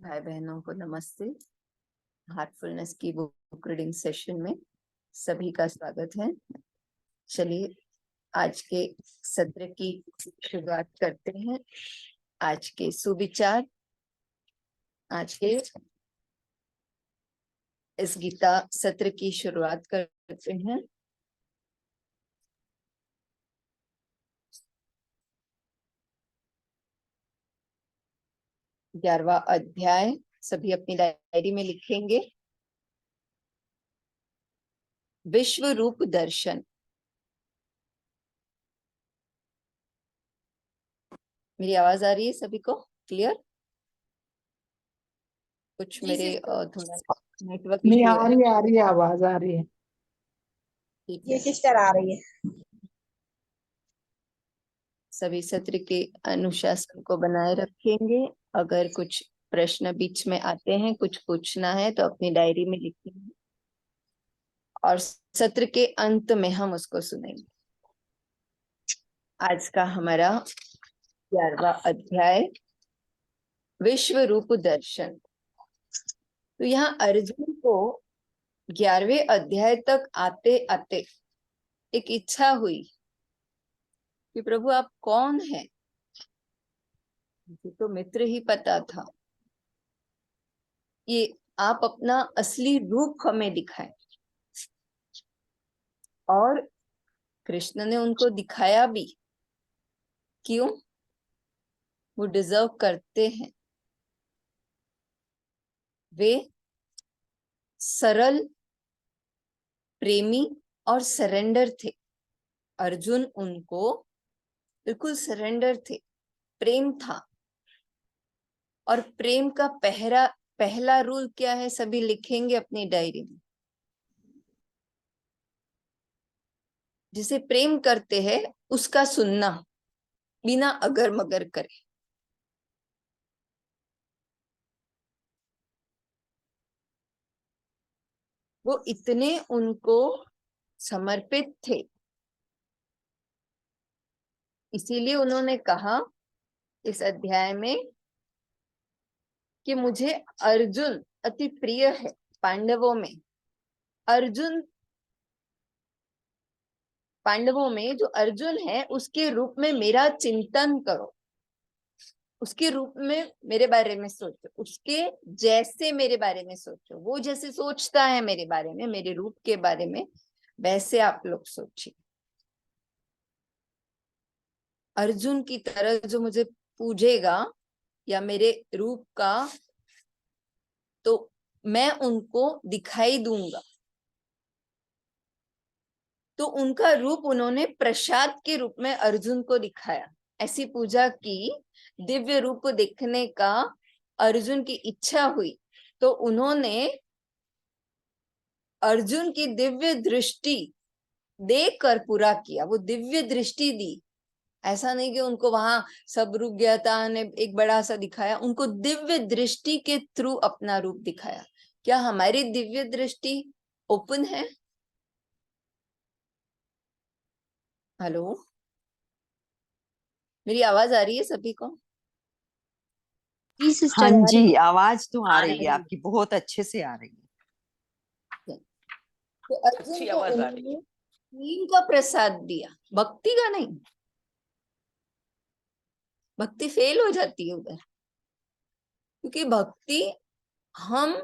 भाई बहनों को नमस्ते। हार्टफुलनेस की बुक रीडिंग सेशन में सभी का स्वागत है। चलिए आज के सत्र की शुरुआत करते हैं। आज के सुविचार, आज के इस गीता सत्र की शुरुआत करते हैं। ग्यारहवां अध्याय सभी अपनी डायरी में लिखेंगे। विश्व रूप दर्शन। मेरी आवाज आ रही है सभी को क्लियर? कुछ मेरे थोड़ा नेटवर्क नहीं, इश्यू आ है। रही है आवाज आ रही है। ये सिस्टर आ रही है। सभी सत्र के अनुशासन को बनाए रखेंगे। अगर कुछ प्रश्न बीच में आते हैं, कुछ पूछना है तो अपनी डायरी में लिखेंगे और सत्र के अंत में हम उसको सुनेंगे। आज का हमारा 11वां अध्याय विश्व रूप दर्शन। तो यहाँ अर्जुन को 11वें अध्याय तक आते आते एक इच्छा हुई कि प्रभु आप कौन हैं? मुझे तो मित्र ही पता था, ये आप अपना असली रूप हमें दिखाएं। और कृष्ण ने उनको दिखाया भी। क्यों? वो डिजर्व करते हैं। वे सरल, प्रेमी और सरेंडर थे। अर्जुन उनको बिल्कुल सरेंडर थे, प्रेम था। और प्रेम का पहला रूल क्या है? सभी लिखेंगे अपनी डायरी में। जिसे प्रेम करते हैं उसका सुनना, बिना अगर मगर करे। वो इतने उनको समर्पित थे, इसीलिए उन्होंने कहा इस अध्याय में कि मुझे अर्जुन अति प्रिय है। पांडवों में अर्जुन, पांडवों में जो अर्जुन है उसके रूप में मेरा चिंतन करो, उसके रूप में मेरे बारे में सोचो, उसके जैसे मेरे बारे में सोचो। वो जैसे सोचता है मेरे बारे में, मेरे रूप के बारे में, वैसे आप लोग सोचिए। अर्जुन की तरह जो मुझे पूजेगा या मेरे रूप का, तो मैं उनको दिखाई दूंगा। तो उनका रूप उन्होंने प्रसाद के रूप में अर्जुन को दिखाया। ऐसी पूजा की, दिव्य रूप देखने का अर्जुन की इच्छा हुई, तो उन्होंने अर्जुन की दिव्य दृष्टि देखकर पूरा किया। वो दिव्य दृष्टि दी। ऐसा नहीं कि उनको वहां सब रुक गया था ने एक बड़ा सा दिखाया, उनको दिव्य दृष्टि के थ्रू अपना रूप दिखाया। क्या हमारी दिव्य दृष्टि ओपन है? हेलो, मेरी आवाज आ रही है सभी को? जी हाँ सिस्टर आ रही जी, है। आवाज तो आ आ रही है रही आपकी, बहुत अच्छे से आ रही है। तो अर्जुन अच्छी को आवाज आ रही उन्होंने है। प्रेम का प्रसाद दिया, भक्ति का नहीं। भक्ति फेल हो जाती है उधर, क्योंकि भक्ति हम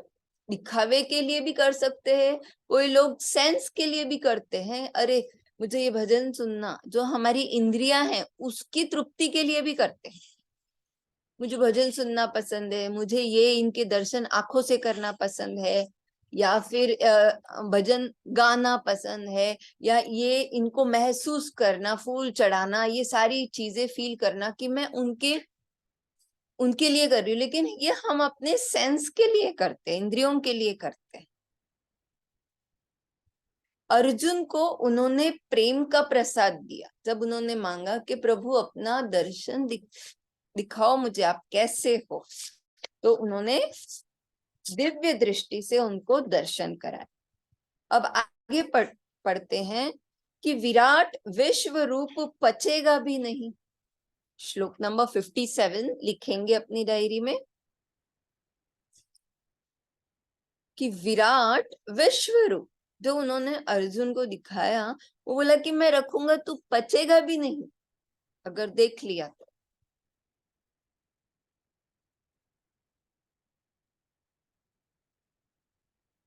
दिखावे के लिए भी कर सकते हैं, कोई लोग सेंस के लिए भी करते हैं। अरे मुझे ये भजन सुनना, जो हमारी इंद्रियां हैं उसकी तृप्ति के लिए भी करते हैं। मुझे भजन सुनना पसंद है, मुझे ये इनके दर्शन आंखों से करना पसंद है, या फिर भजन गाना पसंद है, या ये इनको महसूस करना, फूल चढ़ाना, ये सारी चीजें फील करना कि मैं उनके लिए कर रही हूँ। लेकिन ये हम अपने सेंस के लिए करते हैं, इंद्रियों के लिए करते हैं। अर्जुन को उन्होंने प्रेम का प्रसाद दिया। जब उन्होंने मांगा कि प्रभु अपना दर्शन दिखाओ मुझे, आप कैसे हो, तो उन्होंने दिव्य दृष्टि से उनको दर्शन कराया। अब आगे पढ़ते हैं कि विराट विश्व रूप पचेगा भी नहीं। श्लोक नंबर 57 लिखेंगे अपनी डायरी में। कि विराट विश्व रूप जो उन्होंने अर्जुन को दिखाया, वो बोला कि मैं रखूंगा, तू पचेगा भी नहीं अगर देख लिया तो।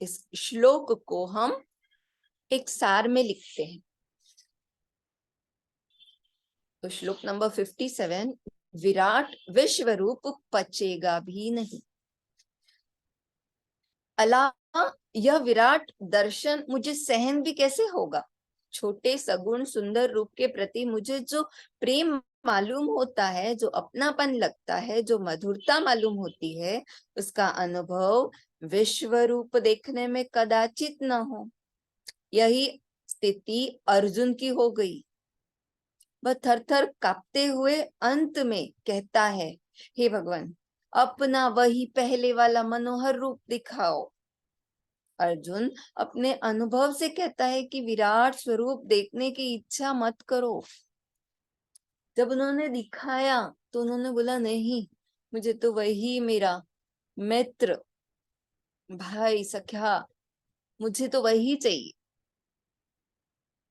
इस श्लोक को हम एक सार में लिखते हैं। तो श्लोक नंबर 57, विराट विश्व रूप पचेगा भी नहीं। अल्लाह, यह विराट दर्शन मुझे सहन भी कैसे होगा। छोटे सगुण सुंदर रूप के प्रति मुझे जो प्रेम मालूम होता है, जो अपनापन लगता है, जो मधुरता मालूम होती है, उसका अनुभव विश्व रूप देखने में कदाचित न हो। यही स्थिति अर्जुन की हो गई। वह थर-थर कांपते हुए अंत में कहता है, हे भगवान, अपना वही पहले वाला मनोहर रूप दिखाओ। अर्जुन अपने अनुभव से कहता है कि विराट स्वरूप देखने की इच्छा मत करो। जब उन्होंने दिखाया तो उन्होंने बोला, नहीं, मुझे तो वही मेरा मित्र, भाई, सखा, मुझे तो वही चाहिए,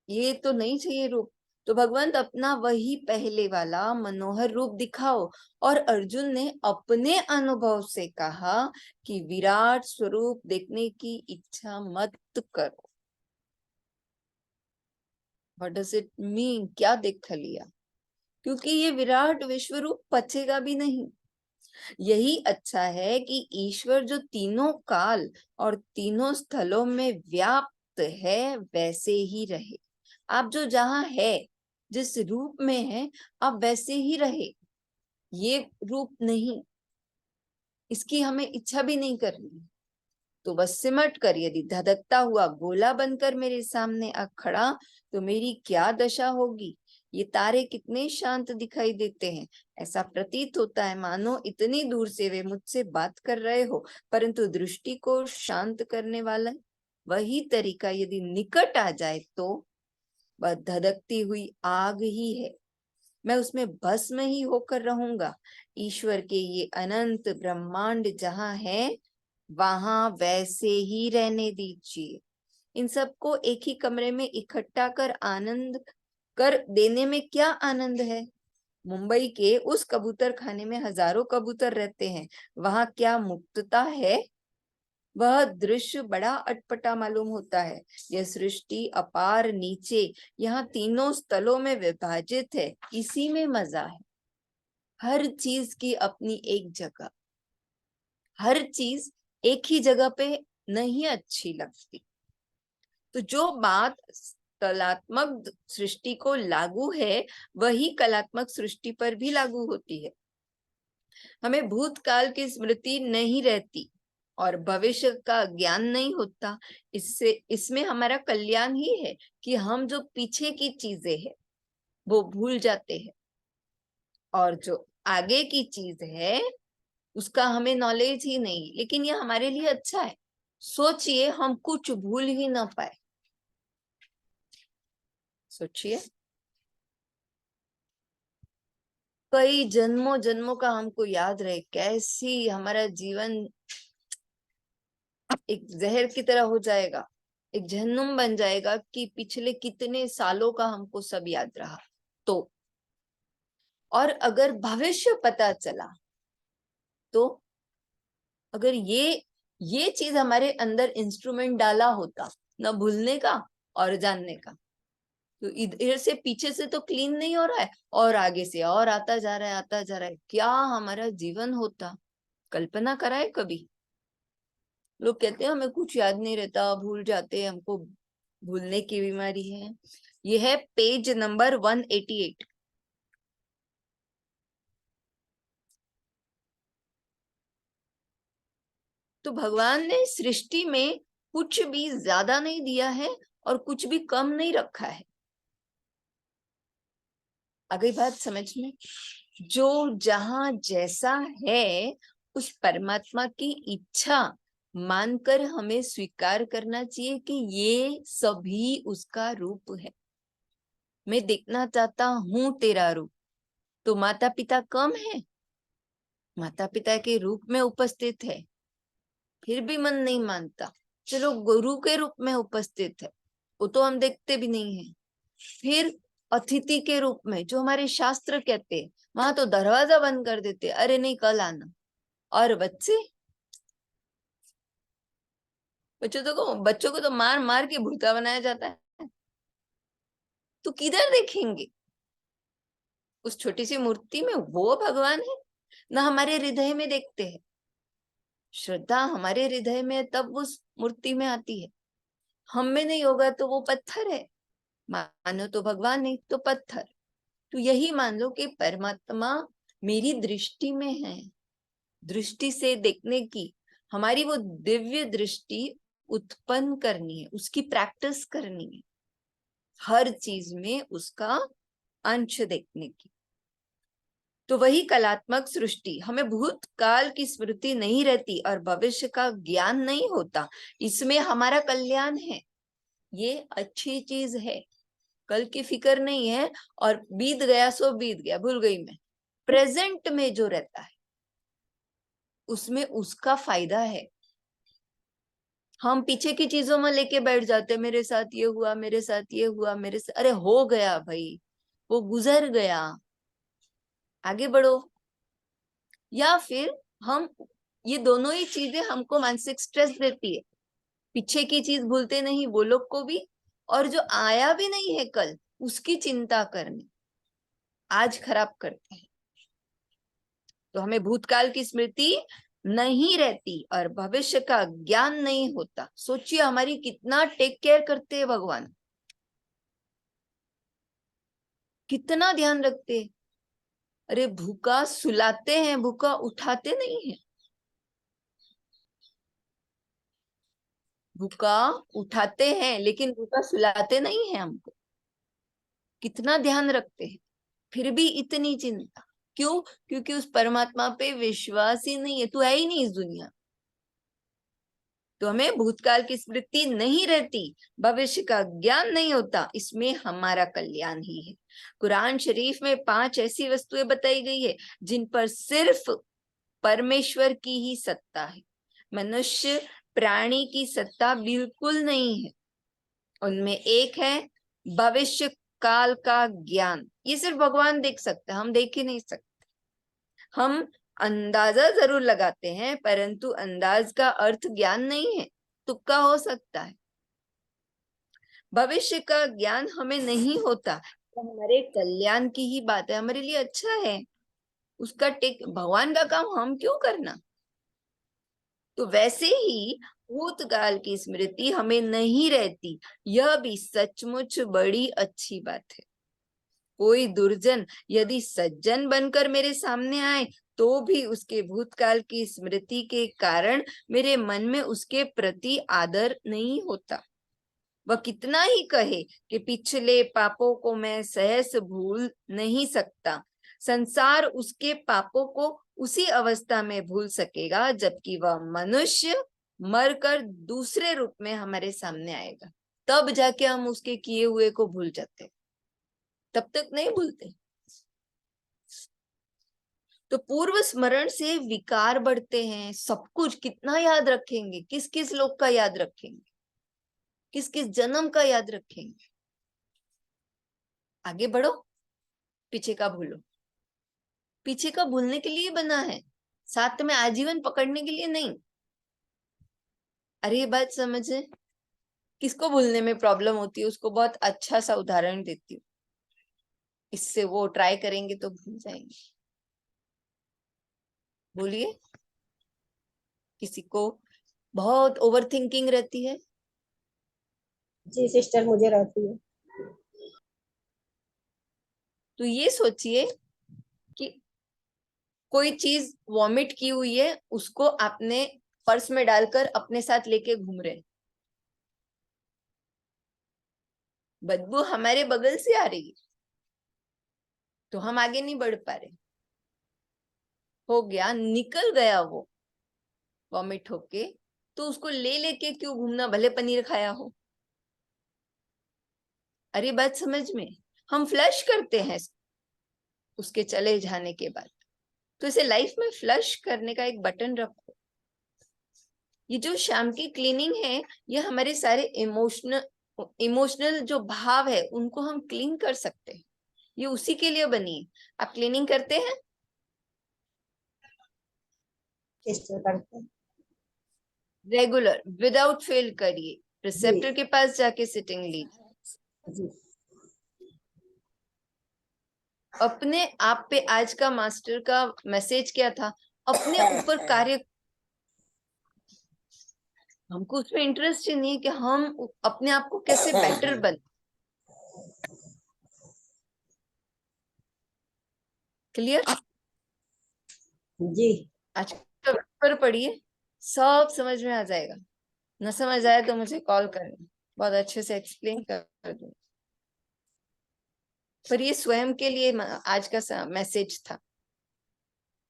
ये तो नहीं चाहिए रूप। तो भगवान अपना वही पहले वाला मनोहर रूप दिखाओ। और अर्जुन ने अपने अनुभव से कहा कि विराट स्वरूप देखने की इच्छा मत करो। What does it mean? क्या देख लिया? क्योंकि ये विराट विश्व रूप पचेगा भी नहीं। यही अच्छा है कि ईश्वर जो तीनों काल और तीनों स्थलों में व्याप्त है, वैसे ही रहे। आप जो जहां है, जिस रूप में है, आप वैसे ही रहे। ये रूप नहीं, इसकी हमें इच्छा भी नहीं करनी। तो बस सिमट कर यदि धधकता हुआ गोला बनकर मेरे सामने आ खड़ा, तो मेरी क्या दशा होगी। ये तारे कितने शांत दिखाई देते हैं। ऐसा प्रतीत होता है मानो इतनी दूर से वे मुझसे बात कर रहे हो, परंतु दृष्टि को शांत करने वाला वही तरीका यदि निकट आ जाए तो वह धधकती हुई आग ही है। मैं उसमें भस्म ही होकर रहूंगा। ईश्वर के ये अनंत ब्रह्मांड जहां है, वहां वैसे ही रहने दीजिए। इन सबको एक ही कमरे में इकट्ठा कर आनंद कर देने में क्या आनंद है। मुंबई के उस कबूतर खाने में हजारों कबूतर रहते हैं, वहां क्या मुक्तता है। वह दृश्य बड़ा अटपटा मालूम होता है। यह सृष्टि अपार नीचे यहाँ तीनों स्थलों में विभाजित है, इसी में मजा है। हर चीज की अपनी एक जगह, हर चीज एक ही जगह पे नहीं अच्छी लगती। तो जो बात कलात्मक सृष्टि को लागू है, वही कलात्मक सृष्टि पर भी लागू होती है। हमें भूतकाल की स्मृति नहीं रहती और भविष्य का ज्ञान नहीं होता। इसमें हमारा कल्याण ही है कि हम जो पीछे की चीजें हैं वो भूल जाते हैं, और जो आगे की चीज है उसका हमें नॉलेज ही नहीं। लेकिन ये हमारे लिए अच्छा है। सोचिए, हम कुछ भूल ही ना पाए। सोचिए, कई जन्मों जन्मों का हमको याद रहे, कैसी हमारा जीवन एक जहर की तरह हो जाएगा, एक जहन्नुम बन जाएगा कि पिछले कितने सालों का हमको सब याद रहा। तो और अगर भविष्य पता चला, तो अगर ये चीज हमारे अंदर इंस्ट्रूमेंट डाला होता, न भूलने का और जानने का, तो इधर से पीछे से तो क्लीन नहीं हो रहा है और आगे से और आता जा रहा है, आता जा रहा है। क्या हमारा जीवन होता। कल्पना कराए कभी। लोग कहते हैं हमें कुछ याद नहीं रहता, भूल जाते हैं, हमको भूलने की बीमारी है। यह है पेज नंबर 188। तो भगवान ने सृष्टि में कुछ भी ज्यादा नहीं दिया है और कुछ भी कम नहीं रखा है। आ गई बात समझ में? जो जहां जैसा है, उस परमात्मा की इच्छा मानकर हमें स्वीकार करना चाहिए कि ये सभी उसका रूप है। मैं देखना चाहता हूं तेरा रूप। तो माता पिता कम है, माता पिता के रूप में उपस्थित है। फिर भी मन नहीं मानता, चलो गुरु के रूप में उपस्थित है, वो तो हम देखते भी नहीं है। फिर अतिथि के रूप में, जो हमारे शास्त्र कहते हैं, वहां तो दरवाजा बंद कर देते, अरे नहीं कल आना। और बच्चों को तो मार मार के भूता बनाया जाता है। तो किधर देखेंगे? उस छोटी सी मूर्ति में वो भगवान है ना, हमारे हृदय में देखते हैं। श्रद्धा हमारे हृदय में तब उस मूर्ति में आती है। हम में नहीं होगा तो वो पत्थर है, मानो तो भगवान नहीं तो पत्थर। तो यही मान लो कि परमात्मा मेरी दृष्टि में है। दृष्टि से देखने की, हमारी वो दिव्य दृष्टि उत्पन्न करनी है, उसकी प्रैक्टिस करनी है, हर चीज में उसका अंश देखने की। तो वही कलात्मक सृष्टि, हमें भूतकाल की स्मृति नहीं रहती और भविष्य का ज्ञान नहीं होता, इसमें हमारा कल्याण है। ये अच्छी चीज है, कल की फिक्र नहीं है, और बीत गया सो बीत गया, भूल गई मैं। प्रेजेंट में जो रहता है उसमें उसका फायदा है। हम पीछे की चीजों में लेके बैठ जाते, मेरे साथ ये हुआ, मेरे साथ ये हुआ, मेरे साथ, अरे हो गया भाई, वो गुजर गया, आगे बढ़ो। या फिर हम, ये दोनों ही चीजें हमको मानसिक स्ट्रेस देती है। पीछे की चीज भूलते नहीं वो लोग को भी, और जो आया भी नहीं है कल, उसकी चिंता करनी, आज खराब करते हैं। तो हमें भूतकाल की स्मृति नहीं रहती और भविष्य का ज्ञान नहीं होता। सोचिए हमारी कितना टेक केयर करते हैं भगवान, कितना ध्यान रखते हैं। अरे भूखा सुलाते हैं, भूखा उठाते नहीं है। भूखा उठाते हैं लेकिन भूखा सुलाते नहीं है हमको। कितना ध्यान रखते हैं, फिर भी इतनी चिंता क्यों? क्योंकि उस परमात्मा पे विश्वास ही नहीं है, तू है ही नहीं इस दुनिया। तो हमें भूतकाल की स्मृति नहीं रहती, भविष्य का ज्ञान नहीं होता, इसमें हमारा कल्याण ही है। कुरान शरीफ में 5 ऐसी वस्तुएं बताई गई है जिन पर सिर्फ परमेश्वर की ही सत्ता है, मनुष्य प्राणी की सत्ता बिल्कुल नहीं है। उनमें एक है भविष्य काल का ज्ञान, ये सिर्फ भगवान देख सकते हैं, हम देख ही नहीं सकते। हम अंदाजा जरूर लगाते हैं, परंतु अंदाज का अर्थ ज्ञान नहीं है, तुक्का हो सकता है। भविष्य का ज्ञान हमें नहीं होता तो हमारे कल्याण की ही बात है, हमारे लिए अच्छा है। उसका टेक, भगवान का काम हम क्यों करना। तो वैसे ही भूतकाल की स्मृति हमें नहीं रहती, यह भी सचमुच बड़ी अच्छी बात है। कोई दुर्जन यदि सज्जन बनकर मेरे सामने आए तो भी उसके भूतकाल की स्मृति के कारण मेरे मन में उसके प्रति आदर नहीं होता। वह कितना ही कहे कि पिछले पापों को मैं सहज भूल नहीं सकता, संसार उसके पापों को उसी अवस्था में भूल सकेगा जबकि वह मनुष्य मरकर दूसरे रूप में हमारे सामने आएगा, तब जाके हम उसके किए हुए को भूल जाते, तब तक नहीं भूलते। तो पूर्व स्मरण से विकार बढ़ते हैं, सब कुछ कितना याद रखेंगे, किस किस लोग का याद रखेंगे, किस किस जन्म का याद रखेंगे। आगे बढ़ो, पीछे का भूलो। पीछे का भूलने के लिए बना है, साथ में आजीवन पकड़ने के लिए नहीं। अरे ये बात समझे, किसको भूलने में प्रॉब्लम होती है उसको बहुत अच्छा सा उदाहरण देती हूँ, इससे वो ट्राई करेंगे तो भूल जाएंगे। बोलिए, किसी को बहुत ओवर थिंकिंग रहती है? जी सिस्टर, मुझे रहती है। तो ये सोचिए कि कोई चीज वॉमिट की हुई है, उसको आपने पर्स में डालकर अपने साथ लेके घूम रहे, बदबू हमारे बगल से आ रही है तो हम आगे नहीं बढ़ पा रहे। हो गया, निकल गया वो वॉमिट होके, तो उसको ले लेके क्यों घूमना, भले पनीर खाया हो। अरे बात समझ में, हम फ्लश करते हैं उसके चले जाने के बाद। तो इसे लाइफ में फ्लश करने का एक बटन रखो, ये जो शाम की क्लीनिंग है, ये हमारे सारे इमोशनल जो भाव है उनको हम क्लीन कर सकते हैं। ये उसी के लिए बनी है। आप क्लीनिंग करते हैं? सिस्टर करते हैं रेगुलर, विदाउट फेल करिए। जी प्रिसेप्टर के पास जाके सिटिंग लीजिए। जी। अपने आप पे आज का मास्टर का मैसेज क्या था? अपने ऊपर कार्य। हमको उसमें इंटरेस्ट ही नहीं है कि हम अपने आप को कैसे बेटर बन। क्लियर? जी आज पर पढ़िए, सब समझ में आ जाएगा। न समझ आए तो मुझे कॉल करना, बहुत अच्छे से एक्सप्लेन कर दूंगी। पर ये स्वयं के लिए आज का मैसेज था,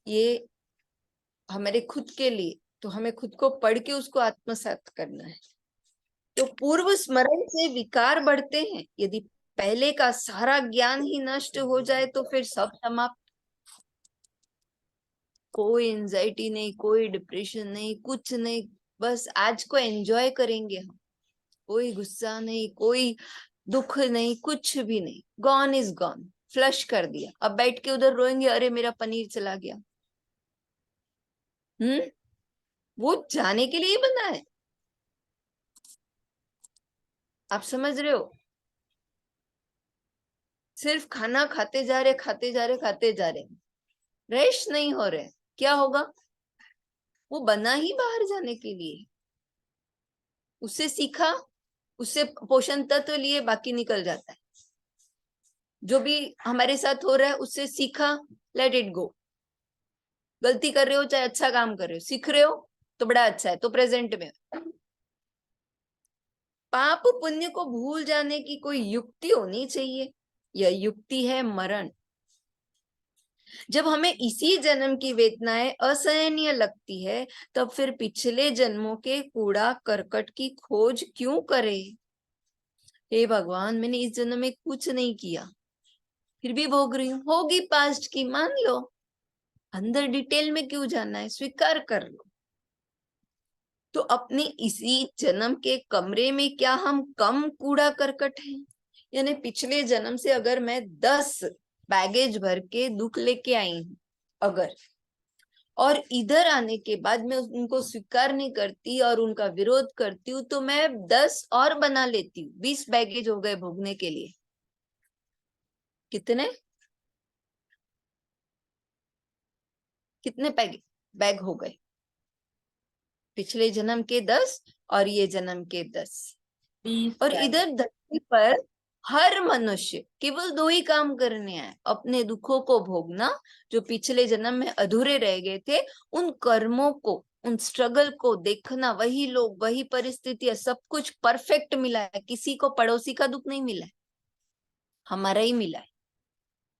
ये हमारे खुद के लिए। तो हमें खुद को पढ़ के उसको आत्मसात करना है। तो पूर्व स्मरण से विकार बढ़ते हैं। यदि पहले का सारा ज्ञान ही नष्ट हो जाए तो फिर सब समाप्त। कोई एंजाइटी नहीं, कोई डिप्रेशन नहीं, कुछ नहीं। बस आज को एंजॉय करेंगे हम। कोई गुस्सा नहीं, कोई दुख नहीं, कुछ भी नहीं। गॉन इज गॉन, फ्लश कर दिया। अब बैठ के उधर रोएंगे, अरे मेरा पनीर चला गया। वो जाने के लिए ही बना है। आप समझ रहे हो? सिर्फ खाना खाते जा रहे, खाते जा रहे, खाते जा रहे, रेस्ट नहीं हो रहे। क्या होगा? वो बना ही बाहर जाने के लिए। उससे सीखा, उससे पोषण तत्व लिए, बाकी निकल जाता है। जो भी हमारे साथ हो रहा है उससे सीखा, लेट इट गो। गलती कर रहे हो चाहे अच्छा काम कर रहे हो, सीख रहे हो तो बड़ा अच्छा है, तो प्रेजेंट में। पाप पुण्य को भूल जाने की कोई युक्ति होनी चाहिए। यह युक्ति है मरण। जब हमें इसी जन्म की वेदनाएं असहनीय लगती है, तब फिर पिछले जन्मों के कूड़ा करकट की खोज क्यों करें? हे भगवान, मैंने इस जन्म में कुछ नहीं किया, फिर भी भोग रही हूँ। होगी पास्ट की, मान लो। अंदर डिटेल में क्यों जाना है? स्वीकार कर लो। तो अपने इसी जन्म के कमरे में क्या हम कम कूड़ा करकट हैं? यानी पिछले जन्म से अगर मैं 10 बैगेज भर के दुख लेके आई हूं, अगर, और इधर आने के बाद मैं उनको स्वीकार नहीं करती और उनका विरोध करती हूँ, तो मैं 10 और बना लेती हूँ। 20 बैगेज हो गए भोगने के लिए। कितने कितने बैग हो गए? पिछले जन्म के 10 और ये जन्म के 10। और इधर धरती पर हर मनुष्य केवल 2 ही काम करने आए, अपने दुखों को भोगना, जो पिछले जन्म में अधूरे रह गए थे, उन कर्मों को, उन स्ट्रगल को देखना। वही लोग, वही परिस्थितियां, सब कुछ परफेक्ट मिला है। किसी को पड़ोसी का दुख नहीं मिला है, हमारा ही मिला है।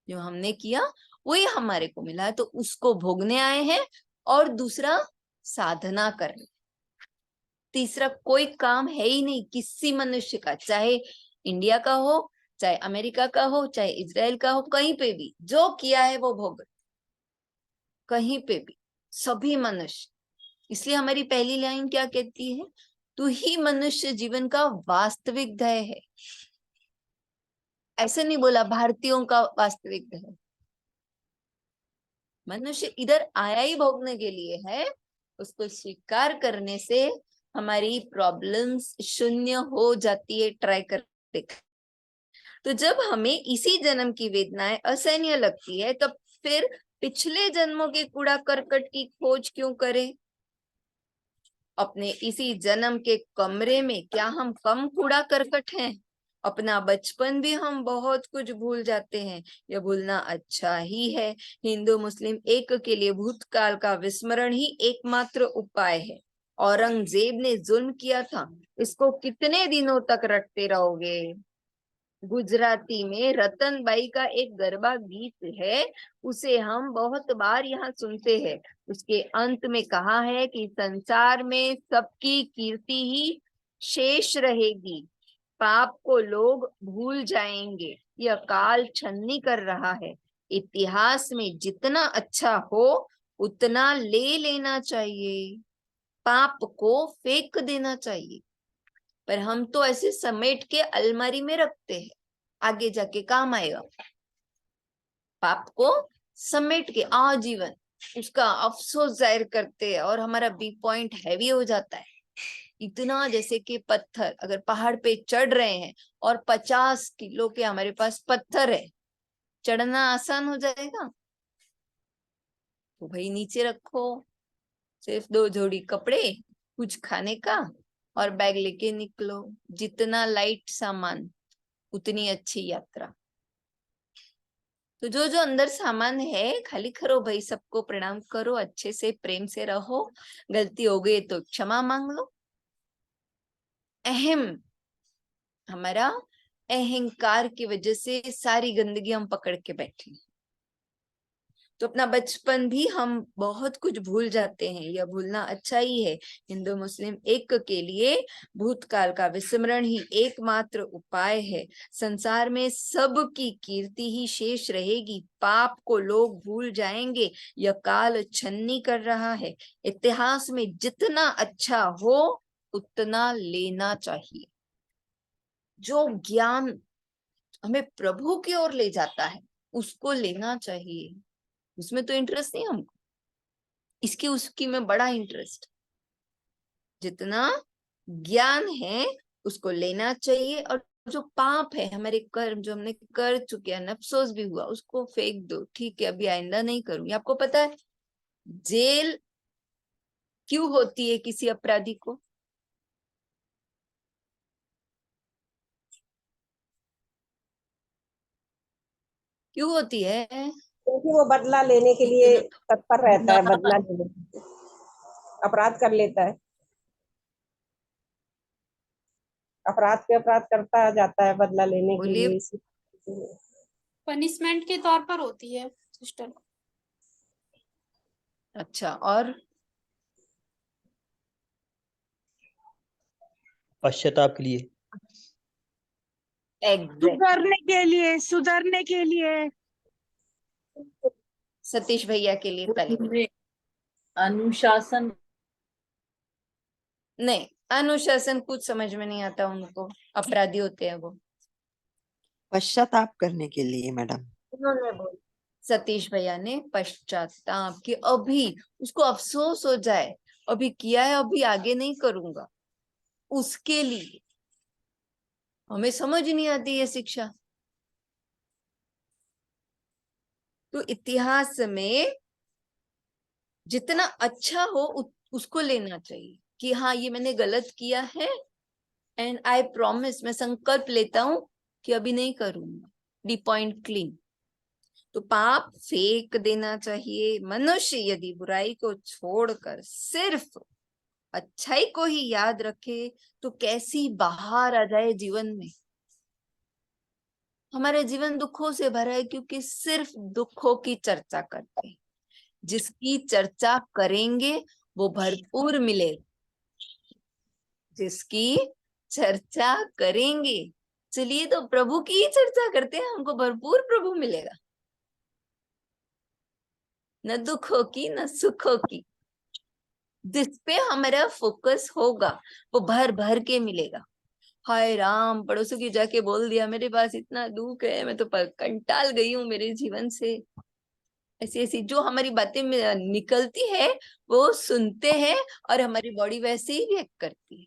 जो हमने किया वही हमारे को मिला है, तो उसको भोगने आए हैं। और दूसरा, साधना करने। तीसरा कोई काम है ही नहीं किसी मनुष्य का, चाहे इंडिया का हो, चाहे अमेरिका का हो, चाहे इजराइल का हो, कहीं पे भी जो किया है वो भोग। कहीं पे भी सभी मनुष्य। इसलिए हमारी पहली लाइन क्या कहती है? तू ही मनुष्य जीवन का वास्तविक ध्येय है। ऐसे नहीं बोला भारतीयों का वास्तविक ध्येय। मनुष्य इधर आया ही भोगने के लिए है। उसको स्वीकार करने से हमारी प्रॉब्लम्स शून्य हो जाती है। ट्राई करते। तो जब हमें इसी जन्म की वेदनाएं असहनीय लगती है, तब फिर पिछले जन्मों के कूड़ा करकट की खोज क्यों करें? अपने इसी जन्म के कमरे में क्या हम कम कूड़ा करकट हैं? अपना बचपन भी हम बहुत कुछ भूल जाते हैं। यह भूलना अच्छा ही है। हिंदू मुस्लिम एक के लिए भूतकाल का विस्मरण ही एकमात्र उपाय है। औरंगजेब ने जुल्म किया था, इसको कितने दिनों तक रटते रहोगे? गुजराती में रतनबाई का एक गरबा गीत है, उसे हम बहुत बार यहाँ सुनते हैं। उसके अंत में कहा है कि संसार में सबकी कीर्ति ही शेष रहेगी, पाप को लोग भूल जाएंगे। यह काल छन्नी कर रहा है। इतिहास में जितना अच्छा हो उतना ले लेना चाहिए। पाप को फेंक देना चाहिए, पर हम तो ऐसे समेट के अलमारी में रखते हैं, आगे जाके काम आएगा। पाप को समेट के आजीवन उसका अफसोस जाहिर करते हैं और हमारा बी पॉइंट हैवी हो जाता है। इतना जैसे कि पत्थर, अगर पहाड़ पे चढ़ रहे हैं और 50 किलो के हमारे पास पत्थर है, चढ़ना आसान हो जाएगा? तो भाई नीचे रखो, सिर्फ 2 जोड़ी कपड़े, कुछ खाने का और बैग लेके निकलो। जितना लाइट सामान उतनी अच्छी यात्रा। तो जो जो अंदर सामान है खाली करो भाई, सबको प्रणाम करो, अच्छे से प्रेम से रहो, गलती हो गई तो क्षमा मांग लो। हमारा अहंकार की वजह से सारी गंदगी हम पकड़ के बैठे, तो अपना बचपन भी हम बहुत कुछ भूल जाते हैं। यह भूलना अच्छा ही है। हिंदू मुस्लिम एक के लिए भूतकाल का विस्मरण ही एकमात्र उपाय है। संसार में सबकी कीर्ति ही शेष रहेगी, पाप को लोग भूल जाएंगे। यह काल छन्नी कर रहा है। इतिहास में जितना अच्छा हो उतना लेना चाहिए। जो ज्ञान हमें प्रभु की ओर ले जाता है उसको लेना चाहिए। उसमें तो इंटरेस्ट नहीं हमको, इसकी उसकी में बड़ा इंटरेस्ट। जितना ज्ञान है उसको लेना चाहिए, और जो पाप है, हमारे कर्म जो हमने कर चुके हैं, अफसोस भी हुआ, उसको फेंक दो। ठीक है, अभी आइंदा नहीं करूंगी। आपको पता है जेल क्यों होती है किसी अपराधी को? क्यों होती है? क्योंकि वो बदला लेने के लिए इतना तत्पर रहता है, इतना बदला लेने के लिए अपराध कर लेता है, अपराध पे अपराध करता जाता है बदला लेने के बोलिए। लिए। पनिशमेंट के तौर पर होती है सिस्टर। अच्छा, और पश्चाताप के लिए। एग्जैक्ट सुधरने के लिए सतीश भैया के लिए ताली। अनुशासन। नहीं, अनुशासन कुछ समझ में नहीं आता उनको, अपराधी होते हैं वो। पश्चाताप करने के लिए मैडम। उन्होंने बोला, सतीश भैया ने पश्चाताप कि अभी उसको अफसोस हो जाए, अभी किया है अभी आगे नहीं करूंगा, उसके लिए। हमें समझ नहीं आती ये शिक्षा। तो इतिहास में जितना अच्छा हो उसको लेना चाहिए कि हाँ ये मैंने गलत किया है, एंड आई प्रॉमिस, मैं संकल्प लेता हूं कि अभी नहीं करूंगा। D point clean. तो पाप फेंक देना चाहिए। मनुष्य यदि बुराई को छोड़कर सिर्फ अच्छाई को ही याद रखे तो कैसी बहार आ जाए जीवन में। हमारे जीवन दुखों से भरा है क्योंकि सिर्फ दुखों की चर्चा करते हैं। जिसकी चर्चा करेंगे वो भरपूर मिलेगा। जिसकी चर्चा करेंगे, चलिए तो प्रभु की ही चर्चा करते हैं, हमको भरपूर प्रभु मिलेगा। न दुखों की न सुखों की, जिस पे हमारा फोकस होगा वो भर भर के मिलेगा। हाय राम, पड़ोसों की जाके बोल दिया मेरे पास इतना दुख है, मैं तो कंटाल गई हूँ मेरे जीवन से। ऐसी ऐसी जो हमारी बातें निकलती है वो सुनते हैं और हमारी बॉडी वैसे ही रिएक्ट करती है।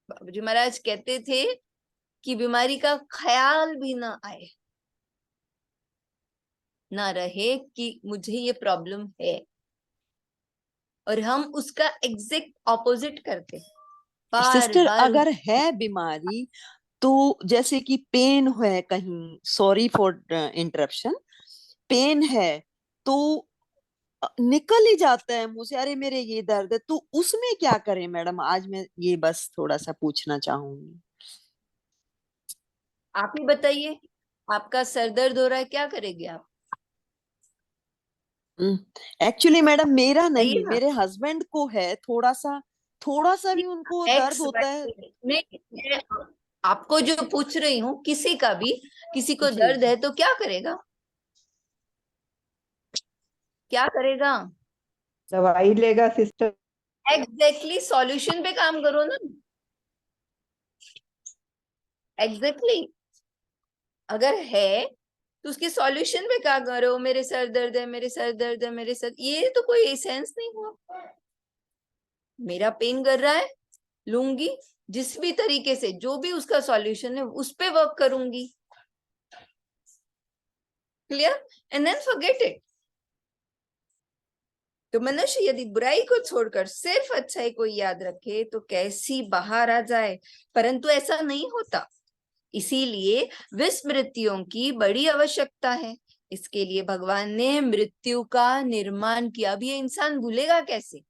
बाबूजी महाराज कहते थे कि बीमारी का ख्याल भी ना आए, ना रहे कि मुझे ये प्रॉब्लम है, और हम उसका एग्जैक्ट ऑपोजिट करते हैं। बार सिस्टर बार अगर है बीमारी तो जैसे कि पेन है कहीं, सॉरी फॉर इंटरप्शन, पेन है तो निकल ही जाता है मुंह से, अरे मेरे ये दर्द है, तो उसमें क्या करें मैडम? आज मैं ये बस थोड़ा सा पूछना चाहूंगी। आप ही बताइए, आपका सर दर्द हो रहा है, क्या करेंगे आप? एक्चुअली मैडम मेरा बताइए नहीं, ना। मेरे हस्बैंड को है, थोड़ा सा भी उनको दर्द एक्स होता है। नहीं, मैं आपको जो पूछ रही हूँ, किसी का भी, किसी को जी दर्द है तो क्या करेगा? क्या करेगा? दवाई लेगा सिस्टर। एग्जैक्टली सॉल्यूशन पे काम करो ना। एग्जैक्टली अगर है तो उसके सॉल्यूशन पे क्या करो। मेरे सर दर्द है, मेरे सर दर्द है, मेरे सर, ये तो कोई सेंस नहीं हुआ। मेरा पेन कर रहा है, लूंगी, जिस भी तरीके से जो भी उसका सॉल्यूशन है उस पे वर्क करूंगी। Clear? And then forget it. तो मनुष्य यदि बुराई को छोड़कर सिर्फ अच्छाई को याद रखे तो कैसी बाहर आ जाए, परंतु ऐसा नहीं होता। इसीलिए विस्मृतियों की बड़ी आवश्यकता है। इसके लिए भगवान ने मृत्यु का निर्माण किया। अब ये इंसान भूलेगा कैसे?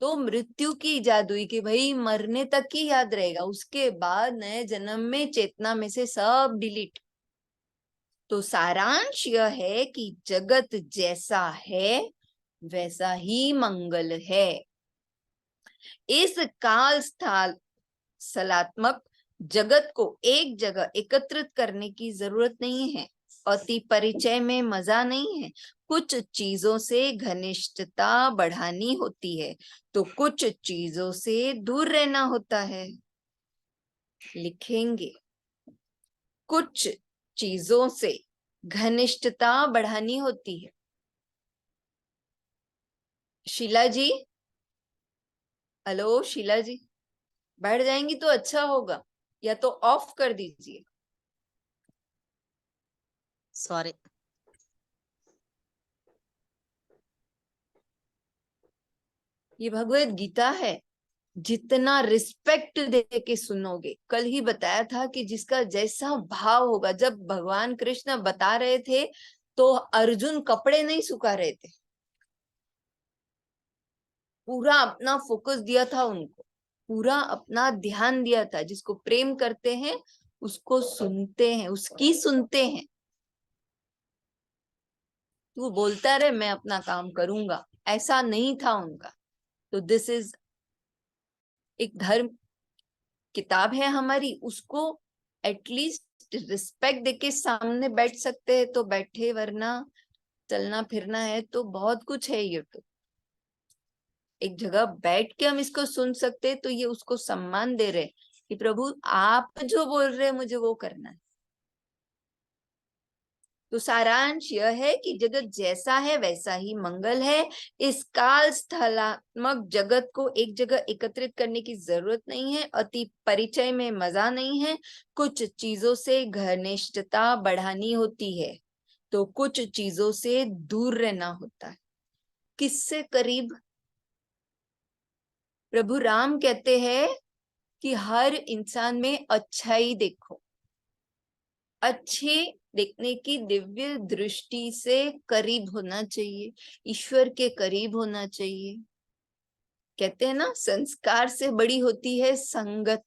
तो मृत्यु की इजाद हुई कि भाई मरने तक ही याद रहेगा, उसके बाद नए जन्म में चेतना में से सब डिलीट। तो सारांश यह है कि जगत जैसा है वैसा ही मंगल है। इस काल स्थाल सलात्मक जगत को एक जगह एकत्रित करने की जरूरत नहीं है। अति परिचय में मजा नहीं है। कुछ चीजों से घनिष्ठता बढ़ानी होती है तो कुछ चीजों से दूर रहना होता है। लिखेंगे, कुछ चीजों से घनिष्ठता बढ़ानी होती है। शीला जी, हेलो शीला जी, बैठ जाएंगी तो अच्छा होगा, या तो ऑफ कर दीजिए। सॉरी। ये भगवत गीता है, जितना रिस्पेक्ट दे के सुनोगे। कल ही बताया था कि जिसका जैसा भाव होगा। जब भगवान कृष्ण बता रहे थे तो अर्जुन कपड़े नहीं सुखा रहे थे, पूरा अपना फोकस दिया था उनको, पूरा अपना ध्यान दिया था। जिसको प्रेम करते हैं उसको सुनते हैं, उसकी सुनते हैं। तू बोलता रहे मैं अपना काम करूंगा, ऐसा नहीं था उनका। तो दिस इज एक धर्म किताब है हमारी, उसको एटलीस्ट रिस्पेक्ट देके सामने बैठ सकते हैं तो बैठे, वरना चलना फिरना है तो बहुत कुछ है। ये तो एक जगह बैठ के हम इसको सुन सकते हैं तो ये उसको सम्मान दे रहे कि प्रभु आप जो बोल रहे हैं मुझे वो करना है। तो सारांश यह है कि जगत जैसा है वैसा ही मंगल है। इस काल स्थलात्मक जगत को एक जगह एकत्रित करने की जरूरत नहीं है। अति परिचय में मजा नहीं है। कुछ चीजों से घनिष्ठता बढ़ानी होती है तो कुछ चीजों से दूर रहना होता है। किससे करीब? प्रभु राम कहते हैं कि हर इंसान में अच्छाई देखो। अच्छे देखने की दिव्य दृष्टि से करीब होना चाहिए, ईश्वर के करीब होना चाहिए। कहते हैं ना, संस्कार से बड़ी होती है संगत।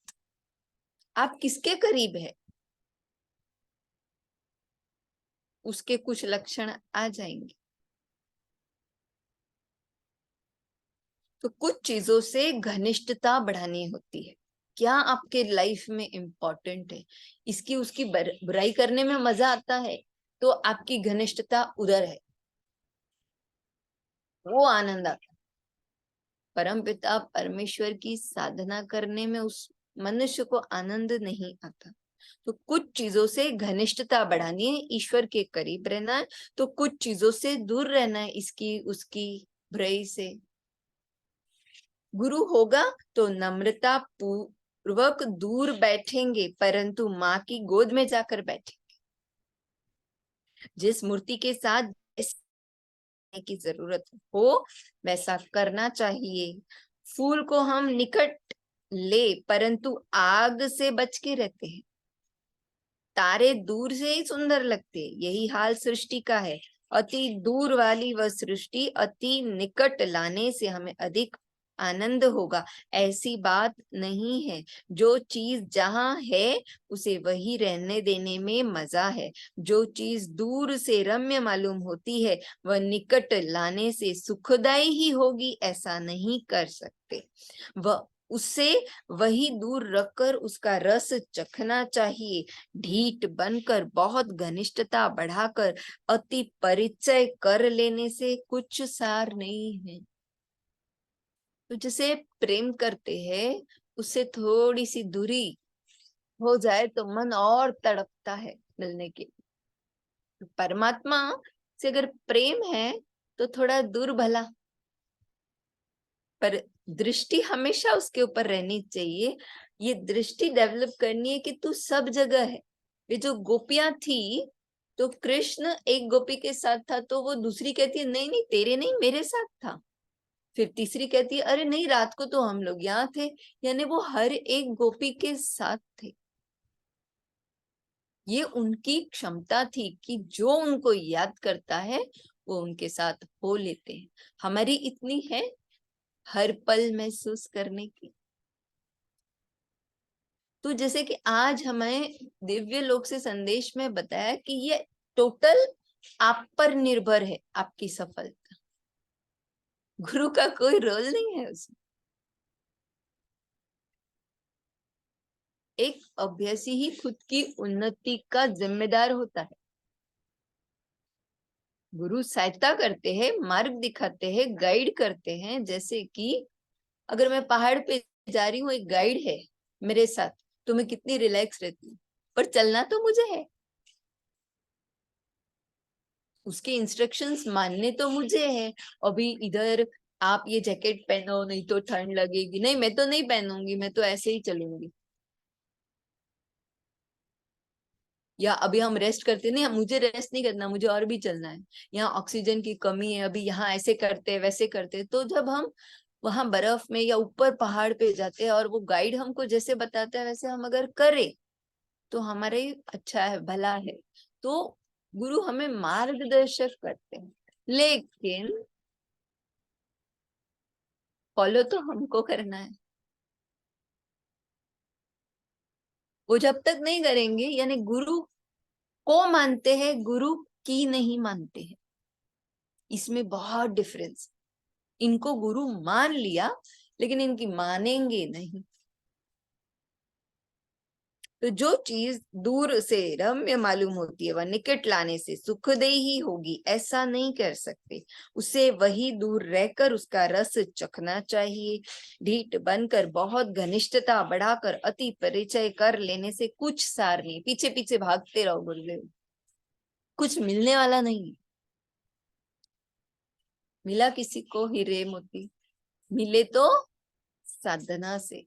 आप किसके करीब है उसके कुछ लक्षण आ जाएंगे। तो कुछ चीजों से घनिष्ठता बढ़ानी होती है। क्या आपके लाइफ में इम्पोर्टेंट है, इसकी उसकी बुराई करने में मजा आता है तो आपकी घनिष्ठता उधर है, वो आनंद आता है। परमपिता परमेश्वर की साधना करने में उस मनुष्य को आनंद नहीं आता। तो कुछ चीजों से घनिष्ठता बढ़ानी है, ईश्वर के करीब रहना है, तो कुछ चीजों से दूर रहना है, इसकी उसकी बुराई से। गुरु होगा तो नम्रता पूर्वक दूर बैठेंगे, परंतु माँ की गोद में जाकर बैठेंगे। जिस मूर्ति के साथ की जरूरत हो वैसा करना चाहिए। फूल को हम निकट ले परंतु आग से बच के रहते हैं। तारे दूर से ही सुंदर लगते हैं, यही हाल सृष्टि का है। अति दूर वाली वह सृष्टि अति निकट लाने से हमें अधिक आनंद होगा, ऐसी बात नहीं है। जो चीज जहां है उसे वही रहने देने में मजा है। जो चीज दूर से रम्य मालूम होती है वह निकट लाने से सुखदायी ही होगी, ऐसा नहीं कर सकते। वह उससे वही दूर रखकर उसका रस चखना चाहिए। ढीठ बनकर बहुत घनिष्ठता बढ़ाकर अति परिचय कर लेने से कुछ सार नहीं है। तो जैसे प्रेम करते हैं उससे थोड़ी सी दूरी हो जाए तो मन और तड़पता है मिलने के लिए। तो परमात्मा से अगर प्रेम है तो थोड़ा दूर भला, पर दृष्टि हमेशा उसके ऊपर रहनी चाहिए। ये दृष्टि डेवलप करनी है कि तू सब जगह है। ये जो गोपियां थी, तो कृष्ण एक गोपी के साथ था, तो वो दूसरी कहती है नहीं नहीं तेरे नहीं मेरे साथ था। फिर तीसरी कहती है अरे नहीं रात को तो हम लोग यहाँ थे। यानी वो हर एक गोपी के साथ थे। ये उनकी क्षमता थी कि जो उनको याद करता है वो उनके साथ हो लेते हैं। हमारी इतनी है हर पल महसूस करने की। तो जैसे कि आज हमें दिव्य लोक से संदेश में बताया कि ये टोटल आप पर निर्भर है, आपकी सफलता। गुरु का कोई रोल नहीं है उसमें। एक अभ्यासी ही खुद की उन्नति का जिम्मेदार होता है। गुरु सहायता करते हैं, मार्ग दिखाते हैं, गाइड करते हैं। जैसे कि अगर मैं पहाड़ पे जा रही हूँ, एक गाइड है मेरे साथ, तो मैं कितनी रिलैक्स रहती हूँ, पर चलना तो मुझे है। उसके इंस्ट्रक्शंस मानने तो मुझे है। अभी इधर आप ये जैकेट पहनो नहीं तो ठंड लगेगी, नहीं मैं तो नहीं पहनूंगी, मैं तो ऐसे ही चलूंगी। या अभी हम रेस्ट करते नहीं, मुझे रेस्ट नहीं करना, मुझे और भी चलना है, यहाँ ऑक्सीजन की कमी है, अभी यहाँ ऐसे करते वैसे करते। तो जब हम वहां बर्फ में या ऊपर पहाड़ पे जाते हैं और वो गाइड हमको जैसे बताता है वैसे हम अगर करें तो हमारा ही अच्छा है, भला है। तो गुरु हमें मार्गदर्शक करते हैं, लेकिन फॉलो तो हमको करना है। वो जब तक नहीं करेंगे, यानी गुरु को मानते हैं, गुरु की नहीं मानते हैं, इसमें बहुत डिफरेंस। इनको गुरु मान लिया लेकिन इनकी मानेंगे नहीं। तो जो चीज दूर से रम्य मालूम होती है वह निकट लाने से सुखदेही ही होगी, ऐसा नहीं कर सकते। उसे वही दूर रहकर उसका रस चखना चाहिए। ढीठ बनकर बहुत घनिष्ठता बढ़ाकर अति परिचय कर लेने से कुछ सार नहीं। पीछे पीछे भागते रहो गुरुदेव, कुछ मिलने वाला नहीं। मिला किसी को हीरे मोती, मिले तो साधना से।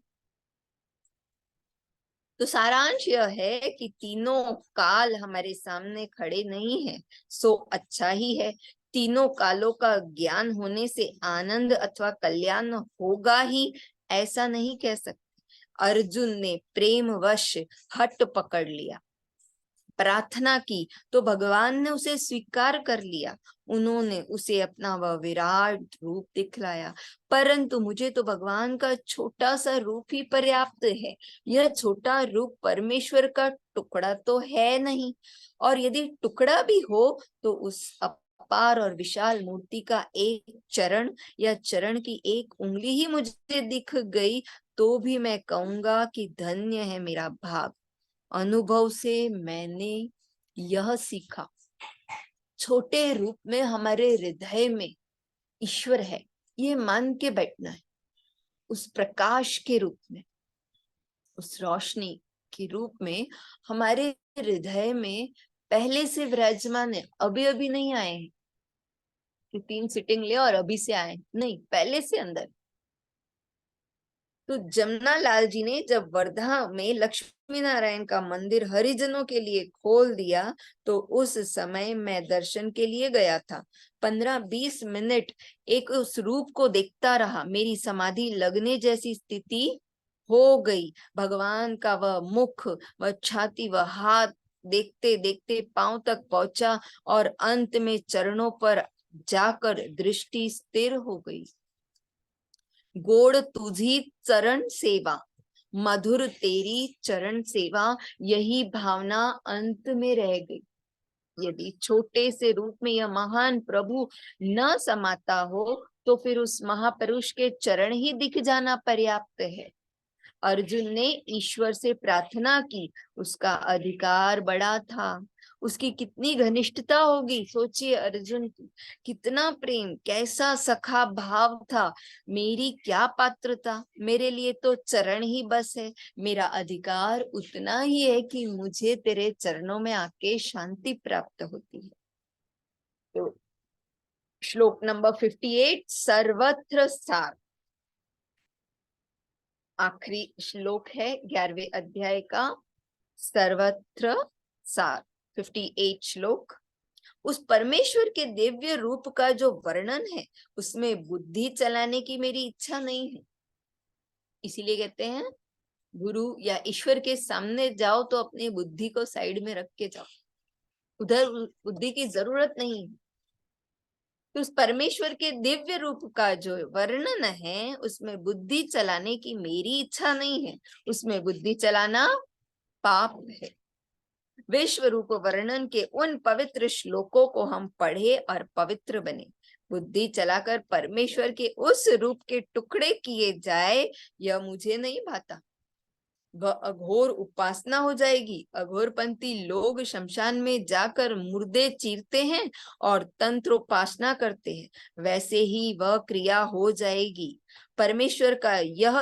तो सारांश यह है कि तीनों काल हमारे सामने खड़े नहीं है, सो अच्छा ही है। तीनों कालों का ज्ञान होने से आनंद अथवा कल्याण होगा ही, ऐसा नहीं कह सकते। अर्जुन ने प्रेमवश हट पकड़ लिया, प्रार्थना की तो भगवान ने उसे स्वीकार कर लिया। उन्होंने उसे अपना वह विराट रूप दिखलाया, परंतु मुझे तो भगवान का छोटा सा रूप ही पर्याप्त है। यह छोटा रूप परमेश्वर का टुकड़ा तो है नहीं, और यदि टुकड़ा भी हो तो उस अपार और विशाल मूर्ति का एक चरण या चरण की एक उंगली ही मुझे दिख गई तो भी मैं कहूंगा कि धन्य है मेरा भाग। अनुभव से मैंने यह सीखा, छोटे रूप में हमारे हृदय में ईश्वर है, ये मान के बैठना है। उस प्रकाश के रूप में, उस रोशनी के रूप में हमारे हृदय में पहले से विराजमान है। अभी अभी नहीं आए हैं कि 3 सिटिंग ले और अभी से आए, नहीं, पहले से अंदर। तो जमुना लाल जी ने जब वर्धा में लक्ष्मी नारायण का मंदिर हरिजनों के लिए खोल दिया तो उस समय मैं दर्शन के लिए गया था। 15-20 मिनट एक उस रूप को देखता रहा, मेरी समाधि लगने जैसी स्थिति हो गई। भगवान का वह मुख, वह छाती, वह हाथ देखते देखते पांव तक पहुंचा और अंत में चरणों पर जाकर दृष्टि स्थिर हो गई। गोड़ तुझी चरण सेवा, मधुर तेरी चरण सेवा, यही भावना अंत में रह गई। यदि छोटे से रूप में यह महान प्रभु न समाता हो तो फिर उस महापुरुष के चरण ही दिख जाना पर्याप्त है। अर्जुन ने ईश्वर से प्रार्थना की, उसका अधिकार बड़ा था, उसकी कितनी घनिष्ठता होगी, सोचिए अर्जुन की कितना प्रेम, कैसा सखा भाव था। मेरी क्या पात्रता, मेरे लिए तो चरण ही बस है, मेरा अधिकार उतना ही है कि मुझे तेरे चरणों में आके शांति प्राप्त होती है। तो श्लोक नंबर 58, सर्वत्र सार, आखिरी श्लोक है 11वें अध्याय का, सर्वत्र सार, 58 श्लोक। उस परमेश्वर के दिव्य रूप का जो वर्णन है उसमें बुद्धि चलाने की मेरी इच्छा नहीं है। इसीलिए कहते हैं गुरु या ईश्वर के सामने जाओ तो अपनी बुद्धि को साइड में रख के जाओ, उधर बुद्धि की जरूरत नहीं है। तो उस परमेश्वर के दिव्य रूप का जो वर्णन है उसमें बुद्धि चलाने की मेरी इच्छा नहीं है, उसमें बुद्धि चलाना पाप है। विश्व रूप वर्णन के उन पवित्र श्लोकों को हम पढ़े और पवित्र बने। बुद्धि चलाकर परमेश्वर के उस रूप के टुकड़े किए जाए, यह मुझे नहीं भाता। वह अघोर उपासना हो जाएगी। अघोरपंथी लोग शमशान में जाकर मुर्दे चीरते हैं और तंत्रोपासना करते हैं, वैसे ही वह क्रिया हो जाएगी। परमेश्वर का यह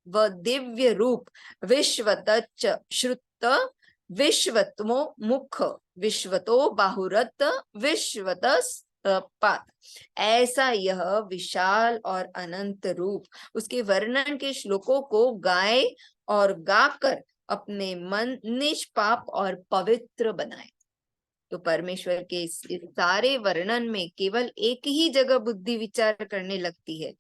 वह दिव्य रूप विश्वतच्च श्रुत विश्वत्मो मुख विश्वतो बाहुरत विश्वतस पात, ऐसा यह विशाल और अनंत रूप उसके वर्णन के श्लोकों को गाए और गाकर अपने मन निष्पाप और पवित्र बनाए। तो परमेश्वर के इस सारे वर्णन में केवल एक ही जगह बुद्धि विचार करने लगती है।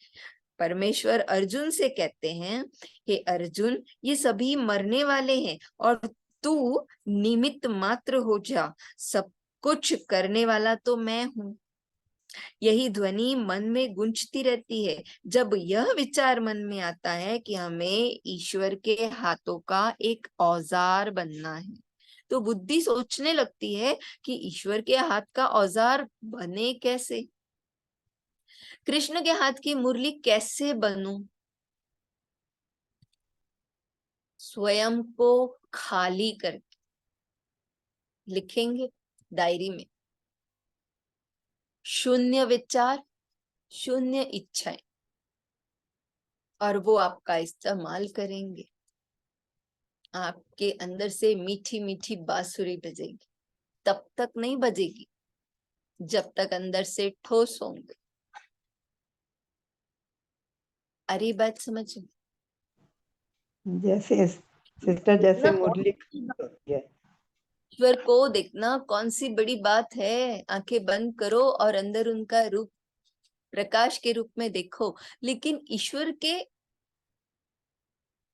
परमेश्वर अर्जुन से कहते हैं कि अर्जुन, ये सभी मरने वाले हैं और तू निमित्त मात्र हो जा, सब कुछ करने वाला तो मैं हूं। यही ध्वनि मन में गूंजती रहती है जब यह विचार मन में आता है कि हमें ईश्वर के हाथों का एक औजार बनना है। तो बुद्धि सोचने लगती है कि ईश्वर के हाथ का औजार बने कैसे, कृष्ण के हाथ की मुरली कैसे बनूं। स्वयं को खाली करके लिखेंगे डायरी में, शून्य विचार, शून्य इच्छाएं, और वो आपका इस्तेमाल करेंगे। आपके अंदर से मीठी मीठी बांसुरी बजेगी, तब तक नहीं बजेगी जब तक अंदर से ठोस होंगे। अरे बात समझ में? जैसे सिस्टर जैसे मुरली होती है। ईश्वर को देखना कौन सी बड़ी बात है। आंखें बंद करो और अंदर उनका रूप प्रकाश के रूप में देखो। लेकिन ईश्वर के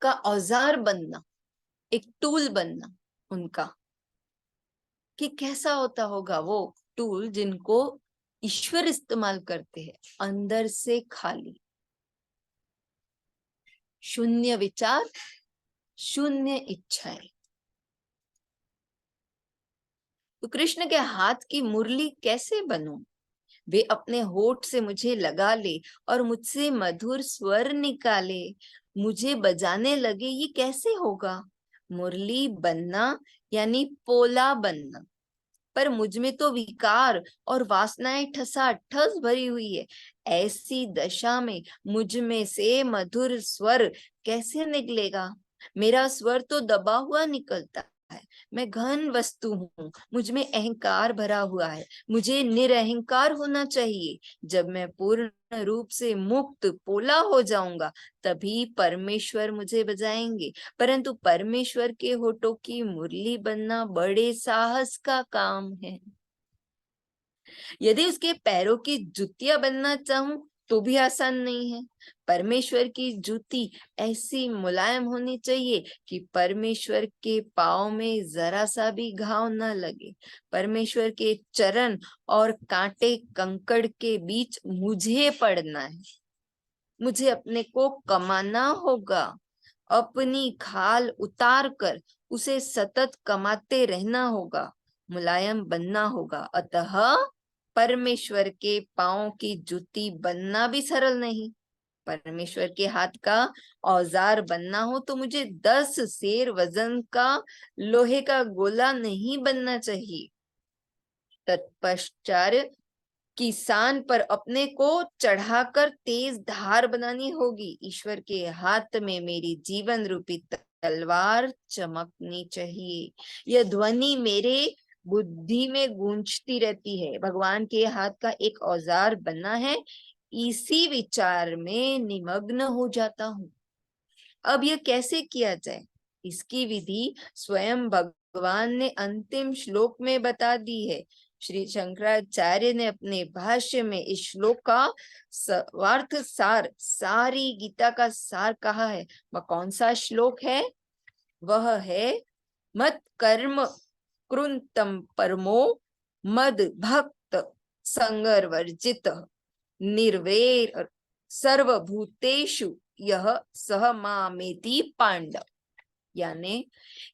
का औजार बनना, एक टूल बनना उनका, कि कैसा होता होगा वो टूल जिनको ईश्वर इस्तेमाल करते हैं, अंदर से खाली, शून्य विचार, शून्य इच्छाएं। तो कृष्ण के हाथ की मुरली कैसे बनूं? वे अपने होठ से मुझे लगा ले और मुझसे मधुर स्वर निकाले, मुझे बजाने लगे, ये कैसे होगा? मुरली बनना यानी पोला बनना, पर मुझ में तो विकार और वासनाएं ठसाठस भरी हुई है। ऐसी दशा में मुझ में से मधुर स्वर कैसे निकलेगा? मेरा स्वर तो दबा हुआ निकलता है। मैं घन वस्तु हूँ, मुझ में अहंकार भरा हुआ है, मुझे निरअहकार होना चाहिए। जब मैं पूर्ण रूप से मुक्त पोला हो जाऊंगा तभी परमेश्वर मुझे बजाएंगे। परंतु परमेश्वर के होठों की मुरली बनना बड़े साहस का काम है। यदि उसके पैरों की जुतियां बनना चाहूं तो भी आसान नहीं है। परमेश्वर की जूती ऐसी मुलायम होनी चाहिए कि परमेश्वर के पाँव में जरा सा भी घाव न लगे। परमेश्वर के चरण और कांटे कंकड़ के बीच मुझे पड़ना है। मुझे अपने को कमाना होगा, अपनी खाल उतार कर उसे सतत कमाते रहना होगा, मुलायम बनना होगा। अतः परमेश्वर के पाँव की जूती बनना भी सरल नहीं। परमेश्वर के हाथ का औजार बनना हो तो मुझे 10 सेर वजन का लोहे का गोला नहीं बनना चाहिए। तत्पश्चात किसान पर अपने को चढ़ाकर तेज धार बनानी होगी। ईश्वर के हाथ में मेरी जीवन रूपी तलवार चमकनी चाहिए। यह ध्वनि मेरे बुद्धि में गूंजती रहती है। भगवान के हाथ का एक औजार बनना है, इसी विचार में निमग्न हो जाता हूँ। अब यह कैसे किया जाए, इसकी विधि स्वयं भगवान ने अंतिम श्लोक में बता दी है। श्री शंकराचार्य ने अपने भाष्य में इस श्लोक का सर्वार्थ सार, सारी गीता का सार कहा है। वह कौन सा श्लोक है? वह है मत कर्म कृतम परमो मद भक्त संगर्वर्जित निर्वैर सर्वभूतेषु यह सह मामेति पांडव। यानी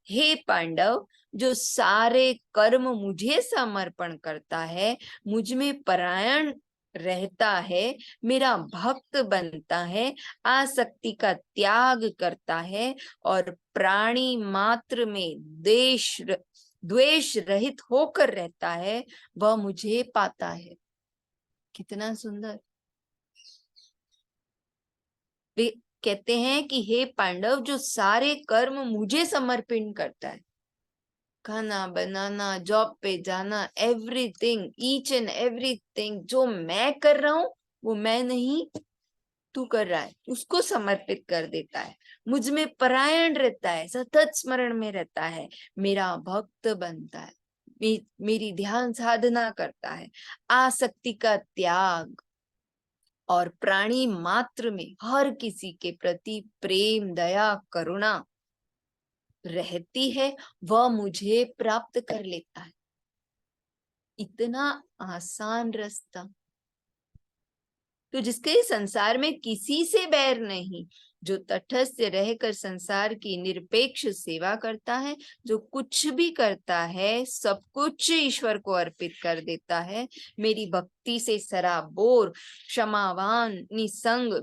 हे पांडव, जो सारे कर्म मुझे समर्पण करता है, मुझ में परायण रहता है, मेरा भक्त बनता है, आसक्ति का त्याग करता है और प्राणी मात्र में द्वेष रहित होकर रहता है, वह मुझे पाता है। कितना सुंदर। वे कहते हैं कि हे पांडव, जो सारे कर्म मुझे समर्पित करता है, खाना बनाना, जॉब पे जाना, एवरीथिंग, ईच एंड एवरीथिंग जो मैं कर रहा हूं वो मैं नहीं, तू कर रहा है, उसको समर्पित कर देता है। मुझ में परायण रहता है, सतत स्मरण में रहता है, मेरा भक्त बनता है, मेरी ध्यान साधना करता है, आसक्ति का त्याग और प्राणी मात्र में हर किसी के प्रति प्रेम, दया, करुणा रहती है, वह मुझे प्राप्त कर लेता है। इतना आसान रास्ता। तो जिसके संसार में किसी से बैर नहीं, जो तटस्थ रहकर संसार की निरपेक्ष सेवा करता है, जो कुछ भी करता है सब कुछ ईश्वर को अर्पित कर देता है, मेरी भक्ति से सराबोर, क्षमावान, निसंग,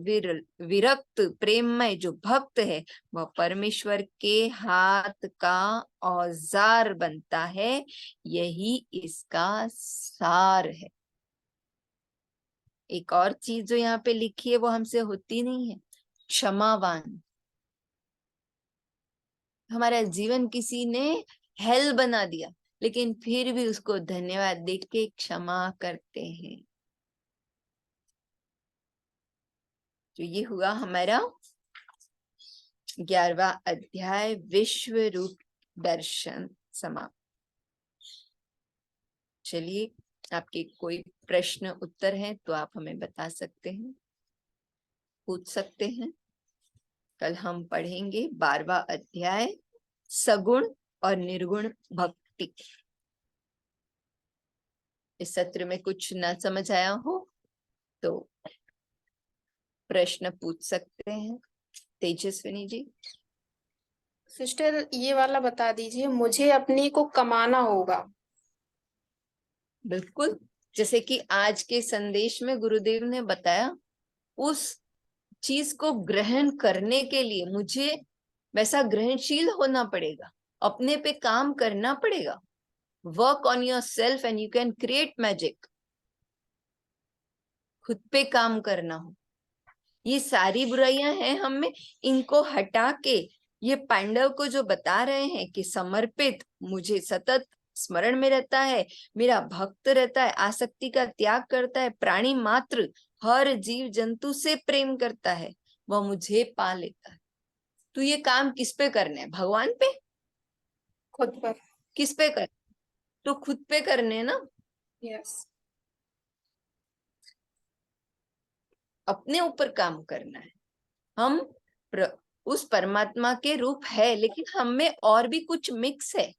विरक्त, प्रेममय जो भक्त है, वह परमेश्वर के हाथ का औजार बनता है। यही इसका सार है। एक और चीज जो यहाँ पे लिखी है वो हमसे होती नहीं है, क्षमावान। हमारा जीवन किसी ने हेल बना दिया, लेकिन फिर भी उसको धन्यवाद देख के क्षमा करते हैं। तो ये हुआ हमारा 11वां अध्याय, विश्व रूप दर्शन समाप्त। चलिए, आपके कोई प्रश्न उत्तर है तो आप हमें बता सकते हैं, पूछ सकते हैं। कल हम पढ़ेंगे 12वां अध्याय, सगुण और निर्गुण भक्ति। इस सत्र में कुछ न समझ आया हो तो प्रश्न पूछ सकते हैं। तेजस्विनी जी। सिस्टर ये वाला बता दीजिए, मुझे अपने को कमाना होगा। बिल्कुल, जैसे कि आज के संदेश में गुरुदेव ने बताया, उस चीज को ग्रहण करने के लिए मुझे वैसा ग्रहणशील होना पड़ेगा, अपने पे काम करना पड़ेगा। Work on your self and you can create magic. खुद पे काम करना हो। ये सारी बुराइयां हैं हम में, इनको हटा के ये पांडव को जो बता रहे हैं कि समर्पित, मुझे सतत स्मरण में रहता है, मेरा भक्त रहता है, आसक्ति का त्याग करता है, प्राणी मात्र हर जीव जंतु से प्रेम करता है, वह मुझे पा लेता है। तो ये काम किस पे करने हैं? भगवान पे? खुद पर। किस पे कर? तो खुद पे करने हैं ना, यस। अपने ऊपर काम करना है। हम उस परमात्मा के रूप है, लेकिन हम में और भी कुछ मिक्स है,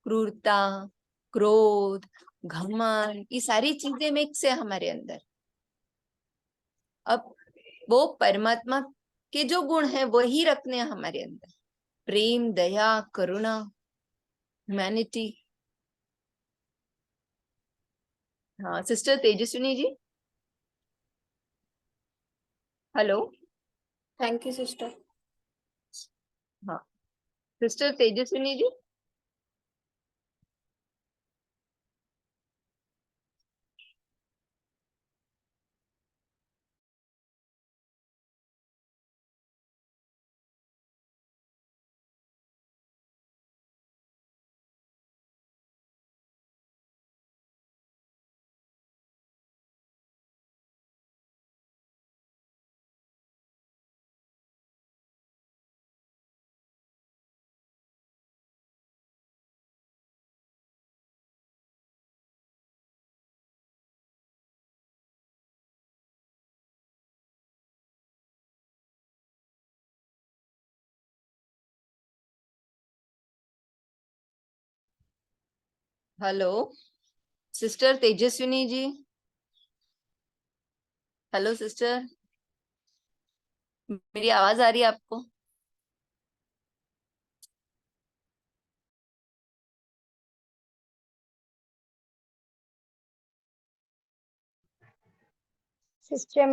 क्रूरता, क्रोध, घमंड, ये सारी चीजें मिक्स है हमारे अंदर। अब वो परमात्मा के जो गुण है वही रखने हैं हमारे अंदर, प्रेम, दया, करुणा, ह्यूमैनिटी। हाँ sister Tejaswini ji. Hello. Thank you sister. हाँ sister Tejaswini ji. Hello sister Tejaswini ji, hello sister, मेरी आवाज आ रही है आपको? सिस्टर